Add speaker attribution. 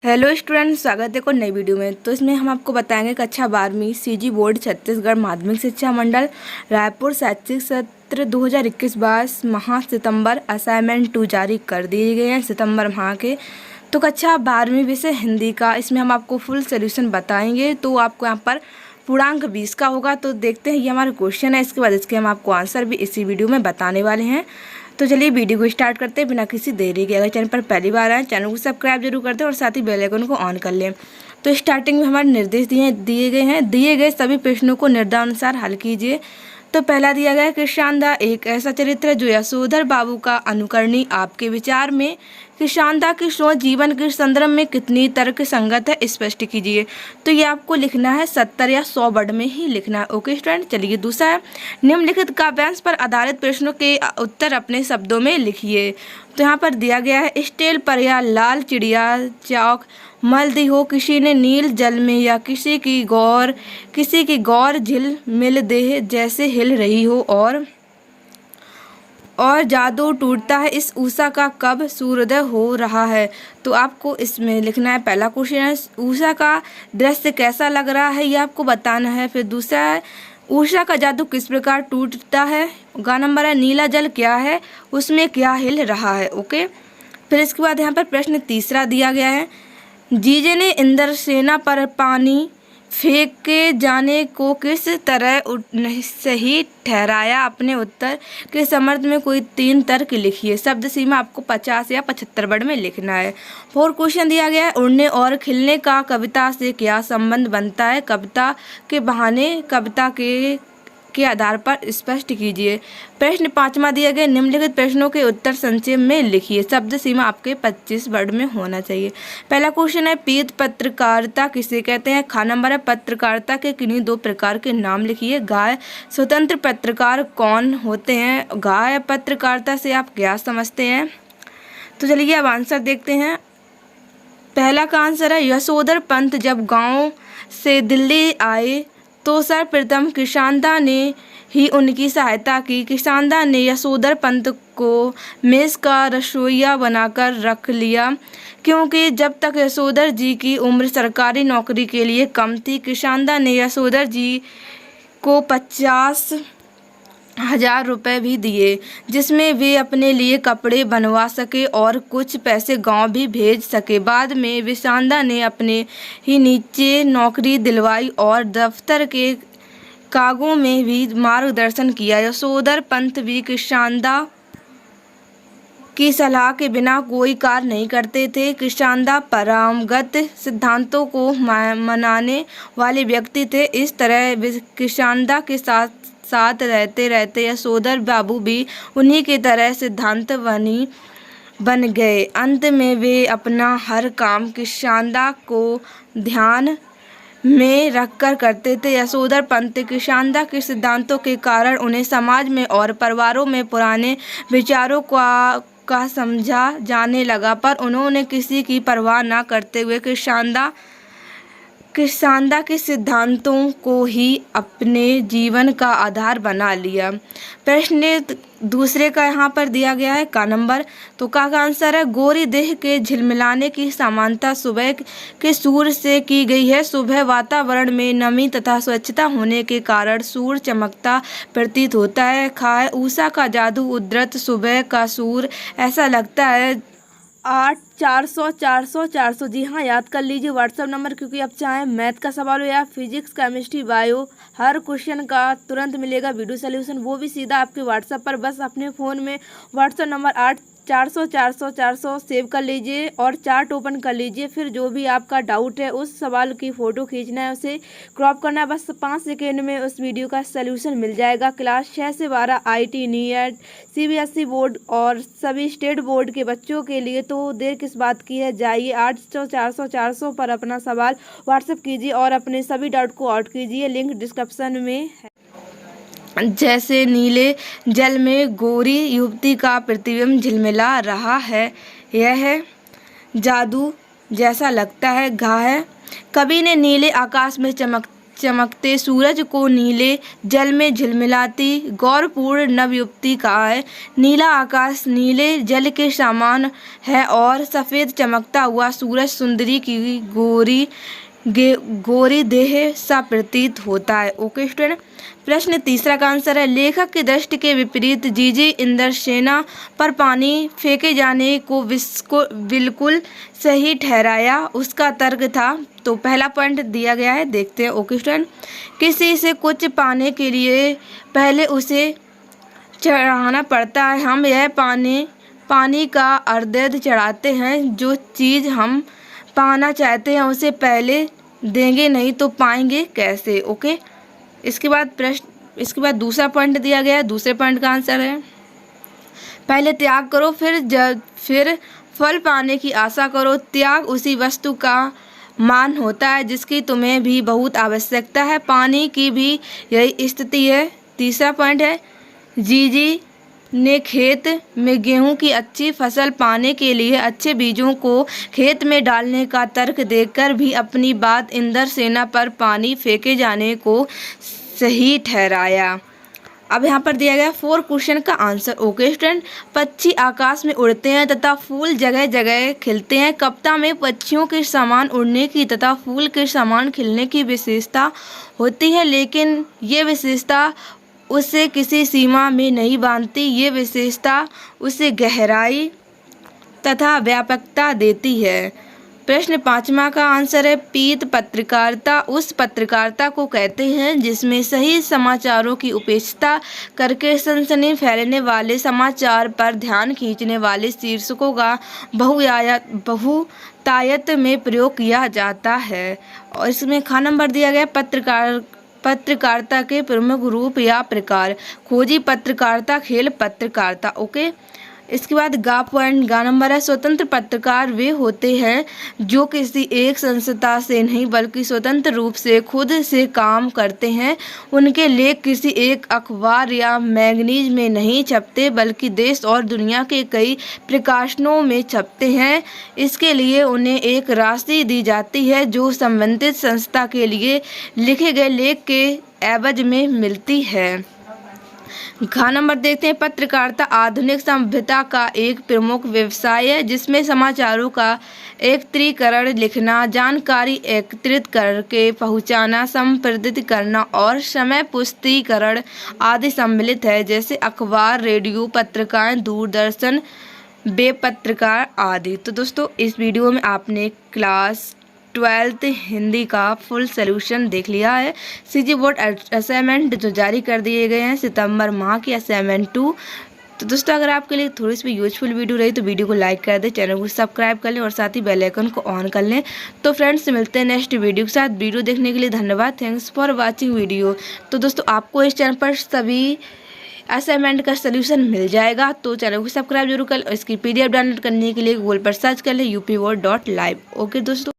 Speaker 1: Hello student, स्वागत है को नई वीडियो में। तो इसमें हम आपको बताएंगे कक्षा 12वीं सीजी बोर्ड छत्तीसगढ़ माध्यमिक शिक्षा मंडल रायपुर शैक्षिक सत्र 2021-22 माह सितंबर असाइनमेंट 2 जारी कर दिए गए हैं सितंबर माह के। तो कक्षा 12वीं विषय हिंदी का इसमें हम आपको फुल सोल्यूशन बताएंगे। तो आपको यहाँ पर पूर्णांक 20 का होगा। तो देखते हैं, ये हमारा क्वेश्चन है, इसके बाद इसके हम आपको आंसर भी इसी वीडियो में बताने वाले हैं। तो चलिए वीडियो को स्टार्ट करते हैं बिना किसी देरी के। अगर चैनल पर पहली बार आए चैनल को सब्सक्राइब जरूर कर दें और साथ ही बेल आइकन को ऑन कर लें। तो स्टार्टिंग में हमारे निर्देश दिए गए हैं। दिए गए सभी प्रश्नों को निर्देशानुसार हल कीजिए। तो पहला दिया गया है, किरशानदाह एक ऐसा चरित्र है जो यशोधर बाबू का अनुकरणीय। आपके विचार में किरशानदाह की सोच जीवन के संदर्भ में कितनी तर्क संगत है, स्पष्ट कीजिए। तो ये आपको लिखना है 70 या 100 वर्ड में ही लिखना है। ओके स्टूडेंट, चलिए दूसरा है, निम्नलिखित काव्यांश पर आधारित प्रश्नों के उत्तर अपने शब्दों में लिखिए। तो यहाँ पर दिया गया है, स्टेल पर या लाल चिड़िया चौक मल दी हो, किसी ने नील जल में या किसी की गौर झिल मिल देह जैसे हिल रही हो, और जादू टूटता है इस उषा का कब सूर्योदय हो रहा है। तो आपको इसमें लिखना है, पहला क्वेश्चन है उषा का दृश्य कैसा लग रहा है, ये आपको बताना है। फिर दूसरा है, उषा का जादू किस प्रकार टूटता है। गा नंबर है, नीला जल क्या है, उसमें क्या हिल रहा है। ओके, फिर इसके बाद यहाँ पर प्रश्न तीसरा दिया गया है, जीजे ने इंद्रसेना पर पानी फेंके जाने को किस तरह सही ठहराया। अपने उत्तर के समर्थ में कोई 3 तर्क लिखिए। शब्द सीमा आपको 50 या 75 वर्ड में लिखना है। 4 क्वेश्चन दिया गया है, उड़ने और खिलने का कविता से क्या संबंध बनता है। कविता के बहाने कविता के आधार पर स्पष्ट कीजिए। प्रश्न 5वां दिया गया, निम्नलिखित प्रश्नों के उत्तर संक्षेप में लिखिए। शब्द सीमा आपके 25 वर्ड में होना चाहिए। पहला क्वेश्चन है, पीत पत्रकारिता किसे कहते हैं। खा नंबर है, पत्रकारिता के किन्हीं 2 प्रकार के नाम लिखिए। गाय स्वतंत्र पत्रकार कौन होते हैं। गाय पत्रकारिता से आप क्या समझते हैं। तो चलिए अब आंसर देखते हैं। पहला का आंसर है, यशोधर पंत जब गाँव से दिल्ली आए तो सर्वप्रथम किरशानदाह ने ही उनकी सहायता की। किरशानदाह ने यशोधर पंत को मेस का रसोइया बनाकर रख लिया, क्योंकि जब तक यशोधर जी की उम्र सरकारी नौकरी के लिए कम थी। किरशानदाह ने यशोधर जी को 50,000 रुपये भी दिए, जिसमें वे अपने लिए कपड़े बनवा सके और कुछ पैसे गांव भी भेज सके। बाद में किरशानदाह ने अपने ही नीचे नौकरी दिलवाई और दफ्तर के कागों में भी मार्गदर्शन किया। यशोधर पंत भी किरशानदाह की सलाह के बिना कोई कार्य नहीं करते थे। किरशानदाह परंपरागत सिद्धांतों को मनाने वाले व्यक्ति थे। इस तरह किरशानदाह के साथ रहते रहते यशोधर बाबू भी उन्हीं की तरह सिद्धांत बन गए। अंत में वे अपना हर काम किरशानदाह को ध्यान में रखकर करते थे। यशोधर पंत किरशानदाह के सिद्धांतों के कारण उन्हें समाज में और परिवारों में पुराने विचारों का समझा जाने लगा, पर उन्होंने किसी की परवाह न करते हुए किरशानदाह के सिद्धांतों को ही अपने जीवन का आधार बना लिया। प्रश्न दूसरे का यहाँ पर दिया गया है का नंबर। तो का आंसर है, गोरी देह के झिलमिलाने की समानता सुबह के सूर्य से की गई है। सुबह वातावरण में नमी तथा स्वच्छता होने के कारण सूर्य चमकता प्रतीत होता है। खा उषा का जादू उद्धृत सुबह का सूर्य ऐसा लगता है 8 400 जी हाँ, याद कर लीजिए व्हाट्सएप नंबर, क्योंकि अब चाहे मैथ का सवाल हो या फिजिक्स केमिस्ट्री बायो, हर क्वेश्चन का तुरंत मिलेगा वीडियो सोल्यूशन, वो भी सीधा आपके व्हाट्सएप पर। बस अपने फ़ोन में व्हाट्सएप नंबर 8 400 सेव कर लीजिए और चार्ट ओपन कर लीजिए। फिर जो भी आपका डाउट है उस सवाल की फ़ोटो खींचना है, उसे क्रॉप करना है, बस 5 सेकेंड में उस वीडियो का सलूशन मिल जाएगा। क्लास 6 से 12 आईटी नीट सीबीएसई बोर्ड और सभी स्टेट बोर्ड के बच्चों के लिए, तो देर किस बात की है, जाइए 800 400 पर अपना सवाल व्हाट्सएप कीजिए और अपने सभी डाउट को आउट कीजिए। लिंक डिस्क्रिप्शन में है। जैसे नीले जल में गोरी युवती का प्रतिबिंब झिलमिला रहा है, यह जादू जैसा लगता है। घा है, कवि ने नीले आकाश में चमकते सूरज को नीले जल में झिलमिलाती गौरपूर्ण नवयुवती कहा है। नीला आकाश नीले जल के समान है और सफ़ेद चमकता हुआ सूरज सुंदरी की गोरी देह सा प्रतीत होता है। ओके स्टूडेंट, प्रश्न तीसरा का आंसर है लेखक की दृष्टि के विपरीत जीजी इंद्रसेना पर पानी फेंके जाने को बिल्कुल सही ठहराया, उसका तर्क था। तो पहला पॉइंट दिया गया है, देखते हैं। ओके स्टूडेंट, किसी से कुछ पाने के लिए पहले उसे चढ़ाना पड़ता है। हम यह पानी का अर्ध चढ़ाते हैं। जो चीज़ हम पाना चाहते हैं उसे पहले देंगे नहीं तो पाएंगे कैसे। ओके, इसके बाद दूसरा पॉइंट दिया गया है। दूसरे पॉइंट का आंसर है पहले त्याग करो फिर फल पाने की आशा करो। त्याग उसी वस्तु का मान होता है जिसकी तुम्हें भी बहुत आवश्यकता है। पानी की भी यही स्थिति है। तीसरा पॉइंट है जीजी ने खेत में गेहूं की अच्छी फसल पाने के लिए अच्छे बीजों को खेत में डालने का तर्क देकर भी अपनी बात इंद्रसेना पर पानी फेंके जाने को सही ठहराया। अब यहाँ पर दिया गया 4 क्वेश्चन का आंसर। ओके स्टूडेंट, पक्षी आकाश में उड़ते हैं तथा फूल जगह जगह खिलते हैं। कविता में पक्षियों के समान उड़ने की तथा फूल के समान खिलने की विशेषता होती है, लेकिन ये विशेषता उसे किसी सीमा में नहीं बांधती। ये विशेषता उसे गहराई तथा व्यापकता देती है। प्रश्न 5वां का आंसर है पीत पत्रकारिता उस पत्रकारिता को कहते हैं जिसमें सही समाचारों की उपेक्षा करके सनसनी फैलाने वाले समाचार पर ध्यान खींचने वाले शीर्षकों का बहुतायत में प्रयोग किया जाता है। और इसमें ख नंबर दिया गया पत्रकारिता के प्रमुख रूप या प्रकार। खोजी पत्रकारिता, खेल पत्रकारिता। ओके, इसके बाद गा नंबर है स्वतंत्र पत्रकार वे होते हैं जो किसी एक संस्था से नहीं बल्कि स्वतंत्र रूप से खुद से काम करते हैं। उनके लेख किसी एक अखबार या मैगजीन में नहीं छपते बल्कि देश और दुनिया के कई प्रकाशनों में छपते हैं। इसके लिए उन्हें एक राशि दी जाती है जो संबंधित संस्था के लिए लिखे गए लेख के एवज में मिलती है। घ नंबर देखते हैं पत्रकारिता आधुनिक सभ्यता का एक प्रमुख व्यवसाय है जिसमें समाचारों का एकत्रीकरण, लिखना, जानकारी एकत्रित करके पहुंचाना, संपादित करना और समय पुष्टिकरण आदि सम्मिलित है, जैसे अखबार, रेडियो, पत्रिकाएं, दूरदर्शन, वेब पत्रकार आदि। तो दोस्तों, इस वीडियो में आपने क्लास 12th हिंदी का फुल सोल्यूशन देख लिया है। सीजी बोर्ड असाइनमेंट जो जारी कर दिए गए हैं सितंबर माह की असाइनमेंट 2। तो दोस्तों, अगर आपके लिए थोड़ी सी भी यूजफुल वीडियो रही तो वीडियो को लाइक कर दें, चैनल को सब्सक्राइब कर लें और साथ ही बेल आइकन को ऑन कर लें। तो फ्रेंड्स, मिलते हैं नेक्स्ट वीडियो के साथ। वीडियो देखने के लिए धन्यवाद। Thanks for watching video. तो दोस्तों, आपको इस चैनल पर सभी असाइनमेंट का सोल्यूशन मिल जाएगा, तो चैनल को सब्सक्राइब जरूर कर। इसकी PDF डाउनलोड करने के लिए गूगल पर सर्च कर लें upboard.live। ओके दोस्तों।